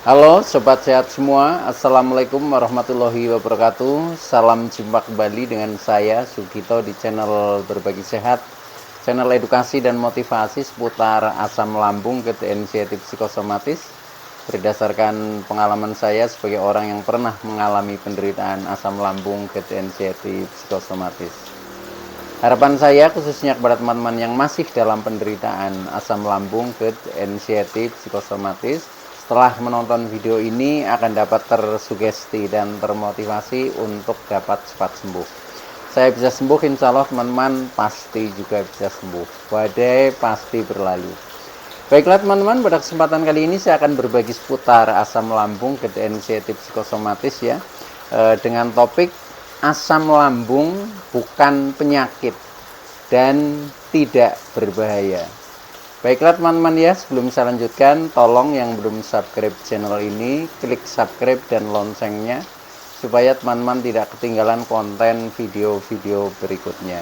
Halo Sobat Sehat semua, Assalamualaikum warahmatullahi wabarakatuh. Salam jumpa kembali dengan saya Sugito di channel Berbagi Sehat, channel edukasi dan motivasi seputar asam lambung, GTN inisiatif psikosomatis. Berdasarkan pengalaman saya sebagai orang yang pernah mengalami penderitaan asam lambung, GTN inisiatif psikosomatis. Harapan saya khususnya kepada teman-teman yang masih dalam penderitaan asam lambung, GTN inisiatif psikosomatis, setelah menonton video ini akan dapat tersugesti dan termotivasi untuk dapat cepat sembuh. Saya bisa sembuh, insya Allah teman-teman pasti juga bisa sembuh. Badai pasti berlalu. Baiklah teman-teman, pada kesempatan kali ini saya akan berbagi seputar asam lambung, GTN inisiatif psikosomatis ya, dengan topik asam lambung bukan penyakit dan tidak berbahaya. Baiklah teman-teman ya, sebelum saya lanjutkan, tolong yang belum subscribe channel ini, klik subscribe dan loncengnya, supaya teman-teman tidak ketinggalan konten video-video berikutnya.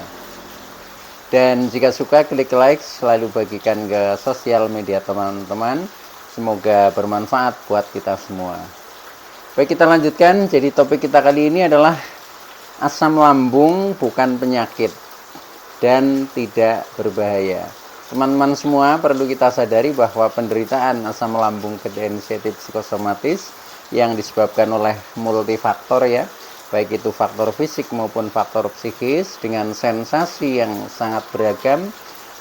Dan jika suka, klik like, selalu bagikan ke sosial media teman-teman, semoga bermanfaat buat kita semua. Baik, kita lanjutkan. Jadi topik kita kali ini adalah asam lambung bukan penyakit dan tidak berbahaya. Teman-teman semua perlu kita sadari bahwa penderitaan asam lambung GTN inisiatif psikosomatis yang disebabkan oleh multifaktor ya, baik itu faktor fisik maupun faktor psikis, dengan sensasi yang sangat beragam,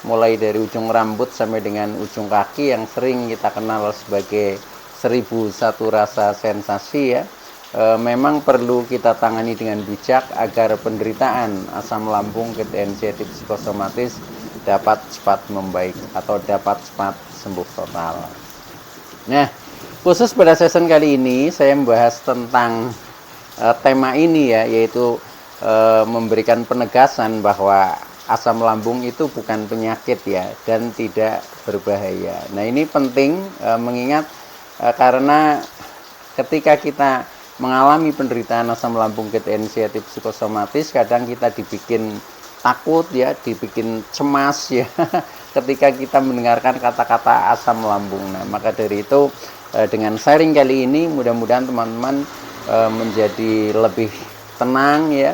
mulai dari ujung rambut sampai dengan ujung kaki yang sering kita kenal sebagai 1001 rasa sensasi ya. Memang perlu kita tangani dengan bijak agar penderitaan asam lambung GTN inisiatif psikosomatis dapat cepat membaik atau dapat cepat sembuh total. Nah, khusus pada season kali ini saya membahas tentang tema ini ya, yaitu memberikan penegasan bahwa asam lambung itu bukan penyakit ya dan tidak berbahaya. Nah, ini penting mengingat karena ketika kita mengalami penderitaan asam lambung GTN inisiatif psikosomatis, kadang kita dibikin takut ya, dibikin cemas ya ketika kita mendengarkan kata-kata asam lambung. Nah, maka dari itu dengan sharing kali ini mudah-mudahan teman-teman menjadi lebih tenang ya,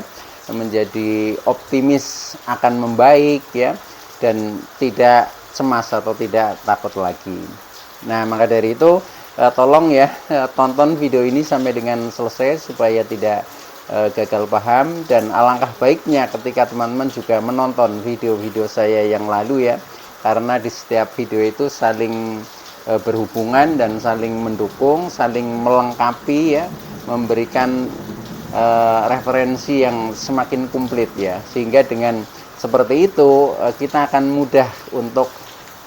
menjadi optimis akan membaik ya, dan tidak cemas atau tidak takut lagi. Nah, maka dari itu tolong ya tonton video ini sampai dengan selesai supaya tidak gagal paham, dan alangkah baiknya ketika teman-teman juga menonton video-video saya yang lalu ya, karena di setiap video itu saling berhubungan dan saling mendukung, saling melengkapi ya, memberikan referensi yang semakin komplit ya, sehingga dengan seperti itu kita akan mudah untuk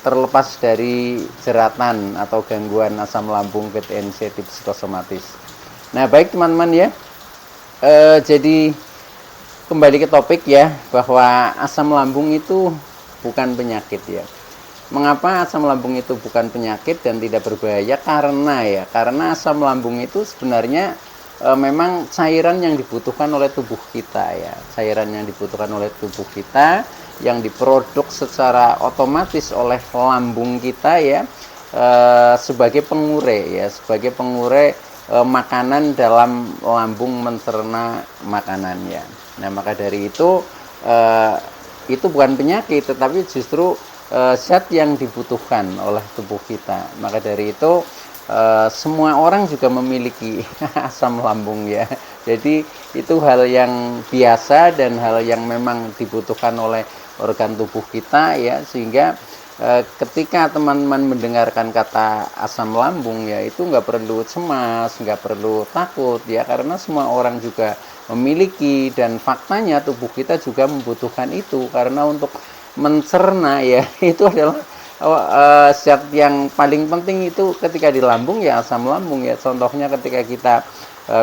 terlepas dari jeratan atau gangguan asam lambung GTN inisiatif psikosomatis. Nah, baik teman-teman ya, jadi kembali ke topik ya, bahwa asam lambung itu bukan penyakit ya. Mengapa asam lambung itu bukan penyakit dan tidak berbahaya? Karena asam lambung itu sebenarnya memang cairan yang dibutuhkan oleh tubuh kita ya, cairan yang dibutuhkan oleh tubuh kita, yang diproduk secara otomatis oleh lambung kita ya, sebagai pengure ya, sebagai pengure makanan dalam lambung mencerna makanannya. Nah, maka dari itu bukan penyakit, tetapi justru zat yang dibutuhkan oleh tubuh kita. Maka dari itu semua orang juga memiliki asam lambung ya. Jadi itu hal yang biasa dan hal yang memang dibutuhkan oleh organ tubuh kita ya, sehingga ketika teman-teman mendengarkan kata asam lambung ya, itu nggak perlu cemas, nggak perlu takut ya, karena semua orang juga memiliki, dan faktanya tubuh kita juga membutuhkan itu, karena untuk mencerna ya itu adalah zat yang paling penting itu ketika di lambung ya, asam lambung ya. Contohnya ketika kita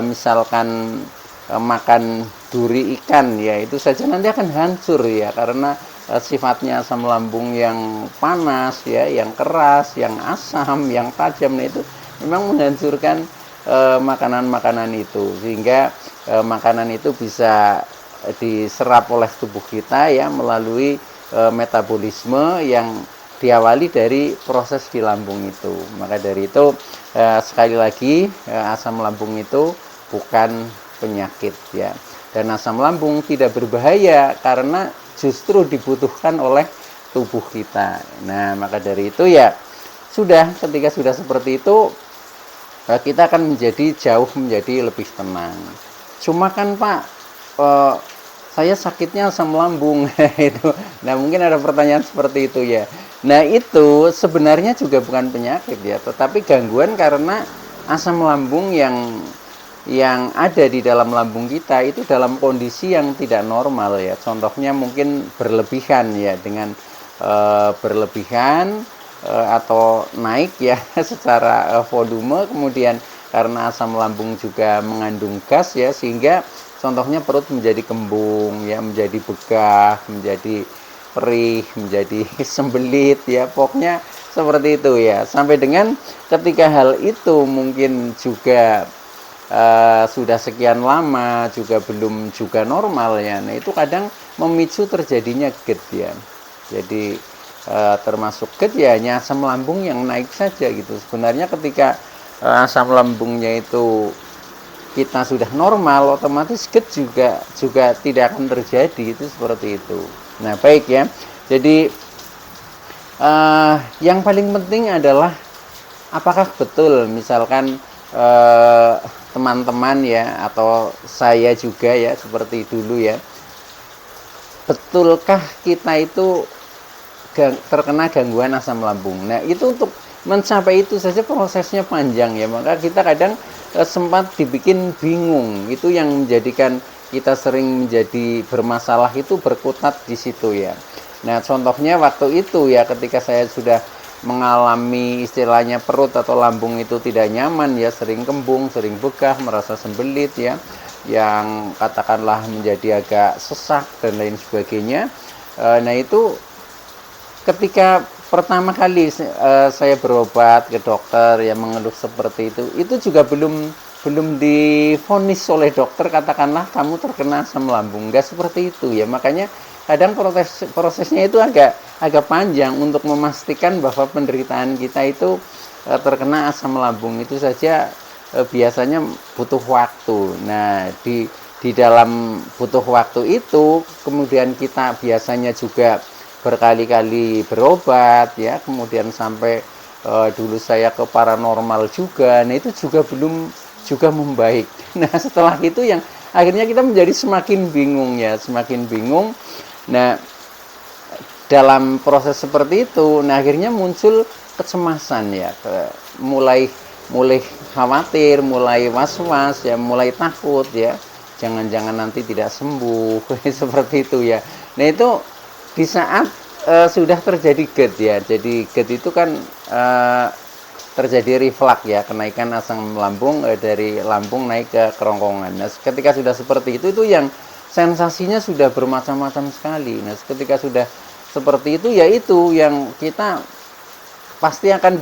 misalkan makan duri ikan ya, itu saja nanti akan hancur ya, karena sifatnya asam lambung yang panas ya, yang keras, yang asam, yang tajam. Nah, itu memang menghancurkan makanan-makanan itu, sehingga makanan itu bisa diserap oleh tubuh kita ya melalui metabolisme yang diawali dari proses di lambung itu. Maka dari itu sekali lagi asam lambung itu bukan penyakit ya. Dan asam lambung tidak berbahaya karena justru dibutuhkan oleh tubuh kita. Nah, maka dari itu ya sudah, ketika sudah seperti itu kita akan menjadi lebih tenang. Cuma kan Pak, saya sakitnya asam lambung itu. Nah, mungkin ada pertanyaan seperti itu ya. Nah, itu sebenarnya juga bukan penyakit ya, tetapi gangguan karena asam lambung yang ada di dalam lambung kita itu dalam kondisi yang tidak normal ya. Contohnya mungkin berlebihan ya, dengan berlebihan atau naik ya secara volume, kemudian karena asam lambung juga mengandung gas ya, sehingga contohnya perut menjadi kembung ya, menjadi begah, menjadi perih, menjadi sembelit ya, pokoknya seperti itu ya. Sampai dengan ketika hal itu mungkin juga sudah sekian lama juga belum juga normal ya, nah itu kadang memicu terjadinya GERD ya. Jadi termasuk GERD ya hanya asam lambung yang naik saja gitu. Sebenarnya ketika asam lambungnya itu kita sudah normal, otomatis GERD juga tidak akan terjadi, itu seperti itu. Nah, baik ya. Jadi yang paling penting adalah apakah betul misalkan teman-teman ya, atau saya juga ya seperti dulu ya, betulkah kita itu terkena gangguan asam lambung. Nah, itu untuk mencapai itu saja prosesnya panjang ya, maka kita kadang sempat dibikin bingung. Itu yang menjadikan kita sering menjadi bermasalah, itu berkutat di situ ya. Nah, contohnya waktu itu ya, ketika saya sudah mengalami istilahnya perut atau lambung itu tidak nyaman ya, sering kembung, sering begah, merasa sembelit ya, yang katakanlah menjadi agak sesak dan lain sebagainya. Nah, itu ketika pertama kali saya berobat ke dokter yang mengeluh seperti itu juga belum divonis oleh dokter katakanlah kamu terkena asam lambung, enggak seperti itu ya. Makanya kadang prosesnya itu agak panjang untuk memastikan bahwa penderitaan kita itu terkena asam lambung itu saja biasanya butuh waktu. Nah, di dalam butuh waktu itu kemudian kita biasanya juga berkali-kali berobat ya, kemudian sampai dulu saya ke paranormal juga. Nah, itu belum juga membaik. Nah, setelah itu yang akhirnya kita menjadi semakin bingung ya, semakin bingung. Nah, dalam proses seperti itu, nah akhirnya muncul kecemasan ya, mulai khawatir, mulai was-was ya, mulai takut ya, jangan-jangan nanti tidak sembuh seperti itu ya. Nah, itu di saat sudah terjadi GERD ya. Jadi GERD itu kan terjadi reflux ya, kenaikan asam lambung dari lambung naik ke kerongkongan. Nah, ketika sudah seperti itu yang sensasinya sudah bermacam-macam sekali. Nah, ketika sudah seperti itu ya, itu yang kita pasti akan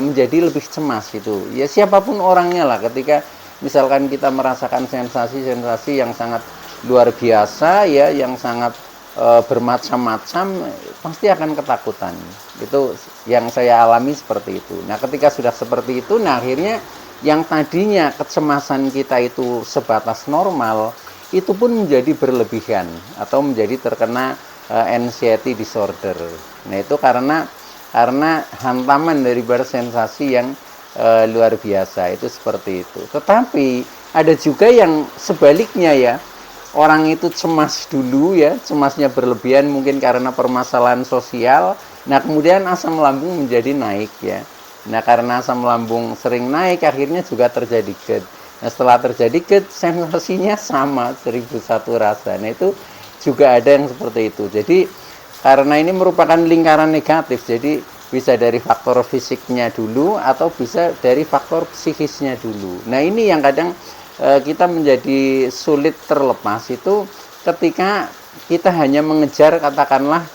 menjadi lebih cemas itu. Ya, siapapun orangnya lah, ketika misalkan kita merasakan sensasi-sensasi yang sangat luar biasa ya, yang sangat bermacam-macam, pasti akan ketakutan. Itu yang saya alami seperti itu. Nah, ketika sudah seperti itu, nah akhirnya yang tadinya kecemasan kita itu sebatas normal, itu pun menjadi berlebihan atau menjadi terkena anxiety disorder. Nah, itu karena hantaman dari bersensasi yang luar biasa, itu seperti itu. Tetapi ada juga yang sebaliknya ya, orang itu cemas dulu ya, cemasnya berlebihan mungkin karena permasalahan sosial. Nah, kemudian asam lambung menjadi naik ya. Nah, karena asam lambung sering naik, akhirnya juga terjadi GERD. Nah, setelah terjadi GERD, sensasinya sama, 1001 rasa. Nah, itu juga ada yang seperti itu. Jadi, karena ini merupakan lingkaran negatif, jadi bisa dari faktor fisiknya dulu atau bisa dari faktor psikisnya dulu. Nah, ini yang kadang kita menjadi sulit terlepas itu ketika kita hanya mengejar katakanlah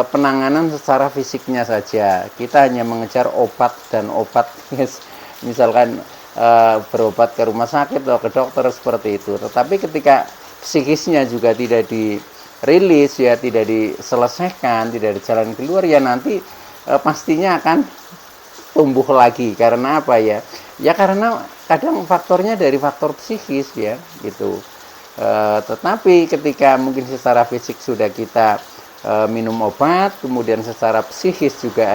penanganan secara fisiknya saja. Kita hanya mengejar obat dan obat, misalkan berobat ke rumah sakit atau ke dokter seperti itu. Tetapi ketika psikisnya juga tidak rilis ya, tidak diselesaikan, tidak ada jalan keluar, ya nanti pastinya akan tumbuh lagi. Karena apa ya? Ya karena kadang faktornya dari faktor psikis ya gitu. Tetapi ketika mungkin secara fisik sudah kita minum obat, kemudian secara psikis juga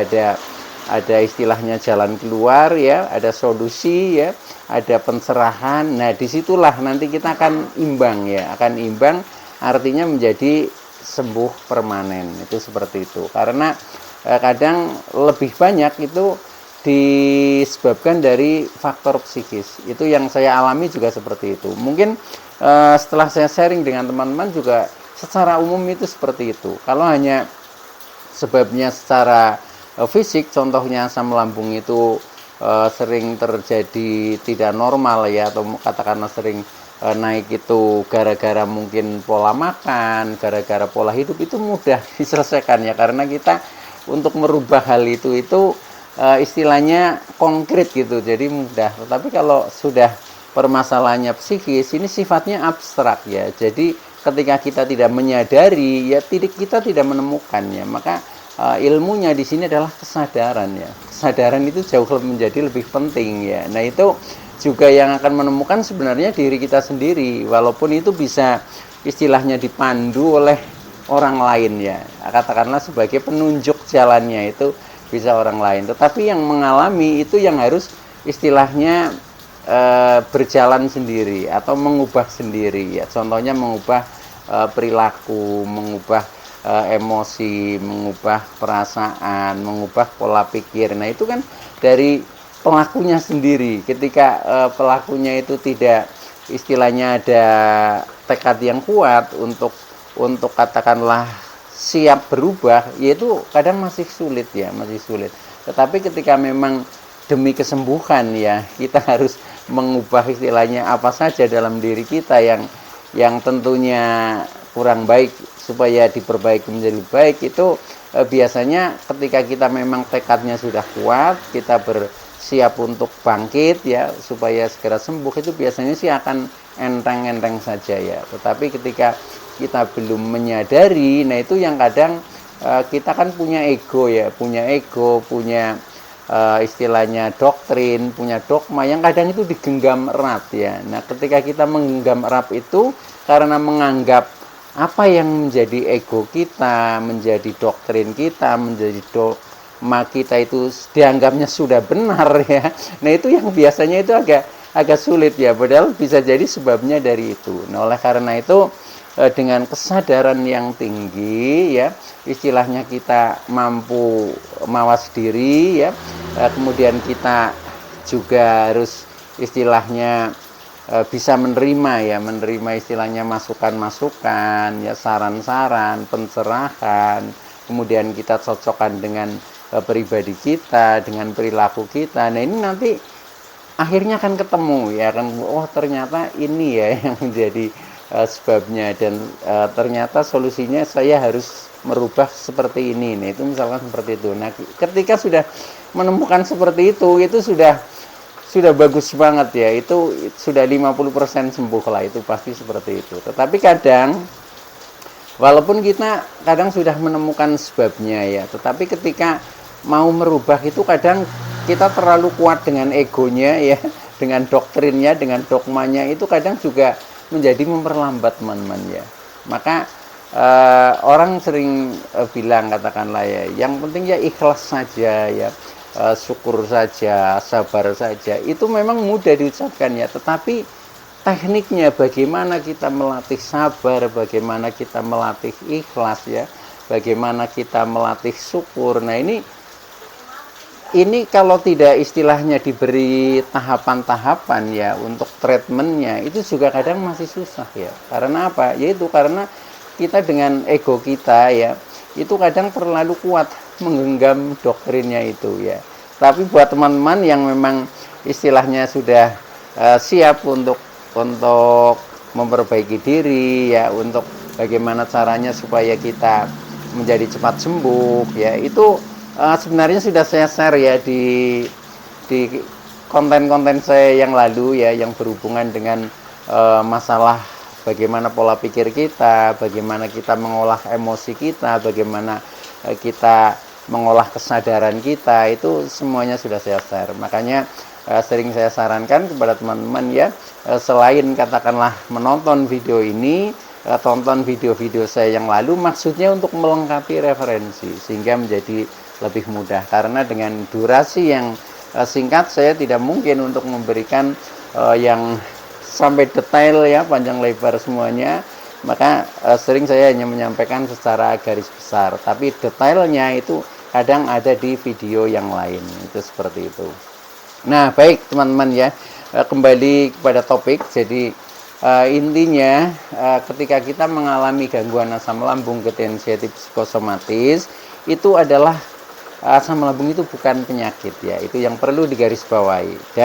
ada istilahnya jalan keluar ya, ada solusi ya, ada pencerahan. Nah disitulah nanti kita akan imbang ya, akan imbang, artinya menjadi sembuh permanen. Itu seperti itu. Karena kadang lebih banyak itu disebabkan dari faktor psikis. Itu yang saya alami juga seperti itu. Mungkin setelah saya sharing dengan teman-teman juga secara umum itu seperti itu. Kalau hanya sebabnya secara fisik, contohnya asam lambung itu sering terjadi tidak normal ya, atau katakanlah sering naik itu gara-gara mungkin pola makan, gara-gara pola hidup, itu mudah diselesaikan ya, karena kita untuk merubah hal itu istilahnya konkret gitu, jadi mudah. Tetapi kalau sudah permasalahannya psikis, ini sifatnya abstrak ya, jadi ketika kita tidak menyadari ya, kita tidak menemukannya, maka ilmunya di sini adalah kesadaran ya. Kesadaran itu jauh menjadi lebih penting ya. Nah itu juga yang akan menemukan sebenarnya diri kita sendiri, walaupun itu bisa istilahnya dipandu oleh orang lain ya, katakanlah sebagai penunjuk jalannya itu bisa orang lain, tetapi yang mengalami itu yang harus istilahnya berjalan sendiri atau mengubah sendiri ya. Contohnya mengubah perilaku, mengubah emosi, mengubah perasaan, mengubah pola pikir. Nah itu kan dari pelakunya sendiri. Ketika pelakunya itu tidak istilahnya ada tekad yang kuat untuk katakanlah siap berubah, yaitu kadang masih sulit ya, masih sulit. Tetapi ketika memang demi kesembuhan ya, kita harus mengubah istilahnya apa saja dalam diri kita yang tentunya kurang baik supaya diperbaiki menjadi baik. Itu biasanya ketika kita memang tekadnya sudah kuat, kita bersiap untuk bangkit ya supaya segera sembuh, itu biasanya sih akan enteng-enteng saja ya. Tetapi ketika kita belum menyadari, nah itu yang kadang kita kan punya ego ya, punya istilahnya doktrin, punya dogma yang kadang itu digenggam erat ya. Nah ketika kita menggenggam erat itu karena menganggap apa yang menjadi ego kita, menjadi doktrin kita, menjadi dogma kita itu dianggapnya sudah benar ya. Nah itu yang biasanya itu agak sulit ya, padahal bisa jadi sebabnya dari itu. Nah oleh karena itu dengan kesadaran yang tinggi ya, istilahnya kita mampu mawas diri ya, kemudian kita juga harus istilahnya bisa menerima istilahnya masukan-masukan ya, saran-saran, pencerahan, kemudian kita cocokkan dengan pribadi kita, dengan perilaku kita. Nah ini nanti akhirnya akan ketemu ya kan, oh ternyata ini ya yang menjadi sebabnya, dan ternyata solusinya saya harus merubah seperti ini. Nah itu misalkan seperti itu. Nah ketika sudah menemukan seperti itu sudah bagus banget ya, itu sudah 50% sembuh lah, itu pasti seperti itu. Tetapi kadang walaupun kita kadang sudah menemukan sebabnya ya, tetapi ketika mau merubah itu kadang kita terlalu kuat dengan egonya ya, dengan doktrinnya, dengan dogmanya, itu kadang juga menjadi memperlambat teman-teman ya. Maka orang sering bilang katakanlah ya, yang penting ya ikhlas saja ya, syukur saja, sabar saja. Itu memang mudah diucapkan ya, tetapi tekniknya bagaimana kita melatih sabar, bagaimana kita melatih ikhlas ya, bagaimana kita melatih syukur. Nah ini kalau tidak istilahnya diberi tahapan-tahapan ya untuk treatmentnya, itu juga kadang masih susah ya. Karena apa? Yaitu karena kita dengan ego kita ya, itu kadang terlalu kuat menggenggam doktrinnya itu ya. Tapi buat teman-teman yang memang istilahnya sudah siap untuk memperbaiki diri ya, untuk bagaimana caranya supaya kita menjadi cepat sembuh ya, itu sebenarnya sudah saya share ya di konten-konten saya yang lalu ya, yang berhubungan dengan masalah bagaimana pola pikir kita, bagaimana kita mengolah emosi kita, bagaimana kita mengolah kesadaran kita, itu semuanya sudah saya share. Makanya sering saya sarankan kepada teman-teman ya, selain katakanlah menonton video ini, tonton video-video saya yang lalu, maksudnya untuk melengkapi referensi sehingga menjadi lebih mudah, karena dengan durasi yang singkat saya tidak mungkin untuk memberikan yang sampai detail ya, panjang lebar semuanya. Maka sering saya hanya menyampaikan secara garis besar, tapi detailnya itu kadang ada di video yang lain, itu seperti itu. Nah baik teman-teman ya, kembali kepada topik. Jadi intinya ketika kita mengalami gangguan asam lambung, anxiety psikosomatis, itu adalah asam lambung itu bukan penyakit ya, itu yang perlu digarisbawahi,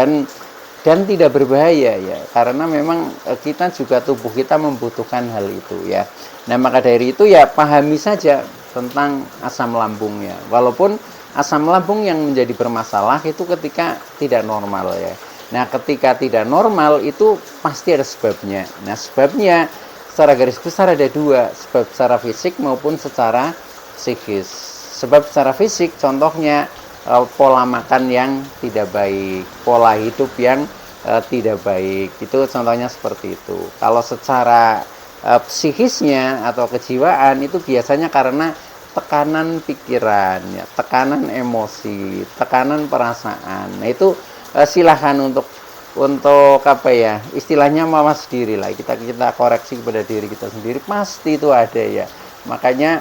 dan tidak berbahaya ya, karena memang kita juga, tubuh kita membutuhkan hal itu ya. Nah maka dari itu ya, pahami saja tentang asam lambungnya, walaupun asam lambung yang menjadi bermasalah itu ketika tidak normal ya. Nah ketika tidak normal itu pasti ada sebabnya. Nah sebabnya secara garis besar ada dua, sebab secara fisik maupun secara psikis. Sebab secara fisik contohnya pola makan yang tidak baik, pola hidup yang tidak baik, itu contohnya seperti itu. Kalau secara psikisnya atau kejiwaan itu biasanya karena tekanan pikiran ya, tekanan emosi, tekanan perasaan. Nah itu silahkan untuk apa ya, istilahnya mawas diri lah, kita koreksi kepada diri kita sendiri, pasti itu ada ya. Makanya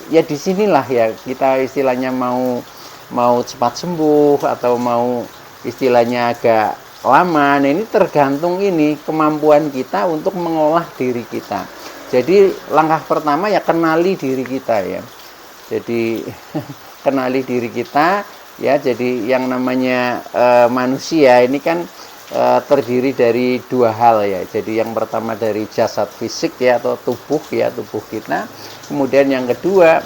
ya disinilah ya kita istilahnya mau cepat sembuh atau mau istilahnya agak lama. Nah ini tergantung ini kemampuan kita untuk mengolah diri kita. Jadi langkah pertama ya kenali diri kita ya. Jadi kenali diri kita ya. Jadi yang namanya manusia ini kan terdiri dari dua hal ya. Jadi yang pertama dari jasad fisik ya, atau tubuh ya, tubuh kita. Kemudian yang kedua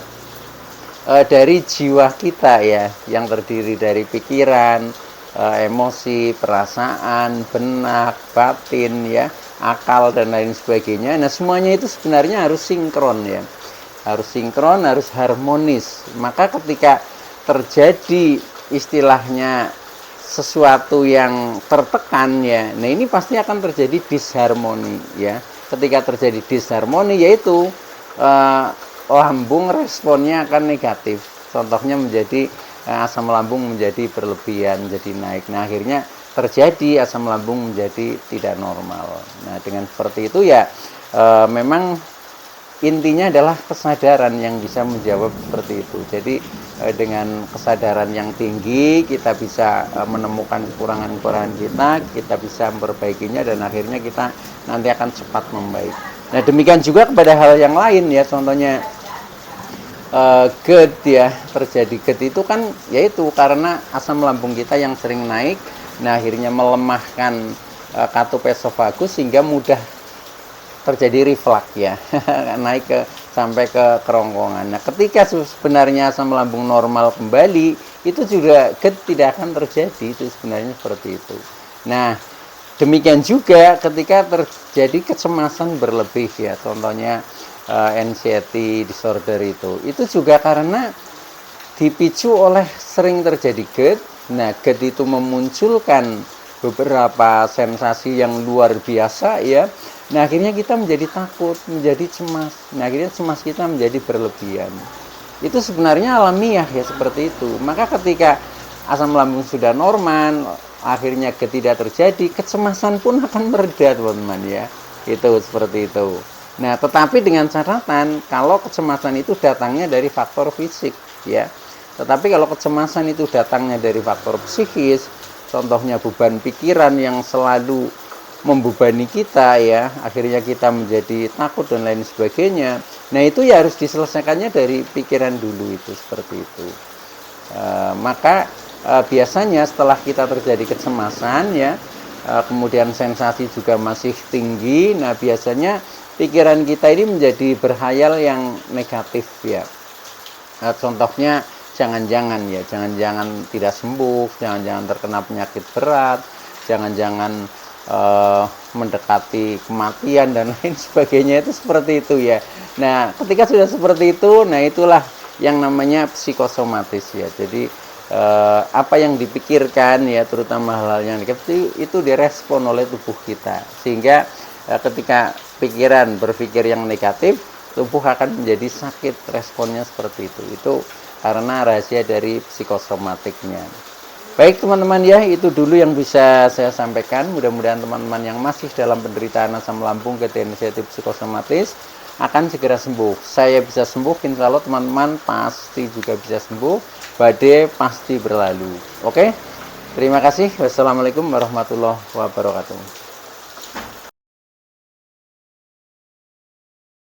dari jiwa kita ya, yang terdiri dari pikiran, emosi, perasaan, benak, batin ya, akal dan lain sebagainya. Nah semuanya itu sebenarnya harus sinkron ya, harus sinkron, harus harmonis. Maka ketika terjadi istilahnya sesuatu yang tertekan ya, nah ini pasti akan terjadi disharmoni ya. Ketika terjadi disharmoni, yaitu lambung responnya akan negatif. Contohnya menjadi asam lambung menjadi berlebihan, jadi naik. Nah akhirnya terjadi asam lambung menjadi tidak normal. Nah dengan seperti itu ya memang intinya adalah kesadaran yang bisa menjawab seperti itu. Jadi dengan kesadaran yang tinggi kita bisa menemukan kekurangan-kekurangan kita bisa memperbaikinya, dan akhirnya kita nanti akan cepat membaik. Nah demikian juga kepada hal yang lain ya, contohnya GERD ya, terjadi GERD itu kan yaitu karena asam lambung kita yang sering naik. Nah akhirnya melemahkan katup esofagus sehingga mudah terjadi reflux ya, naik sampai ke kerongkongan. Nah ketika sebenarnya asam lambung normal kembali, itu juga GERD tidak akan terjadi, itu sebenarnya seperti itu. Nah demikian juga ketika terjadi kecemasan berlebih ya, contohnya anxiety disorder, itu juga karena dipicu oleh sering terjadi GERD. Nah GERD itu memunculkan beberapa sensasi yang luar biasa ya. Nah akhirnya kita menjadi takut, menjadi cemas. Nah akhirnya cemas kita menjadi berlebihan. Itu sebenarnya alamiah ya, seperti itu. Maka ketika asam lambung sudah normal, akhirnya tidak terjadi, kecemasan pun akan mereda teman-teman ya. Itu seperti itu. Nah tetapi dengan catatan kalau kecemasan itu datangnya dari faktor fisik ya. Tetapi kalau kecemasan itu datangnya dari faktor psikis, contohnya beban pikiran yang selalu membebani kita ya, akhirnya kita menjadi takut dan lain sebagainya. Nah itu ya harus diselesaikannya dari pikiran dulu, itu seperti itu. Maka biasanya setelah kita terjadi kecemasan ya, kemudian sensasi juga masih tinggi, nah biasanya pikiran kita ini menjadi berhayal yang negatif ya. Contohnya jangan-jangan tidak sembuh, jangan-jangan terkena penyakit berat, jangan-jangan mendekati kematian dan lain sebagainya, itu seperti itu ya. Nah, ketika sudah seperti itu, nah itulah yang namanya psikosomatis ya. Jadi apa yang dipikirkan ya, terutama hal-hal yang negatif itu direspon oleh tubuh kita, sehingga ketika pikiran berpikir yang negatif, tubuh akan menjadi sakit, responnya seperti itu karena rahasia dari psikosomatiknya. Baik teman-teman ya, itu dulu yang bisa saya sampaikan. Mudah-mudahan teman-teman yang masih dalam penderitaan asam lambung ketensiatif psikosomatis akan segera sembuh. Saya bisa sembuh, insya Allah teman-teman pasti juga bisa sembuh. Badai pasti berlalu. Oke, terima kasih. Wassalamualaikum warahmatullahi wabarakatuh.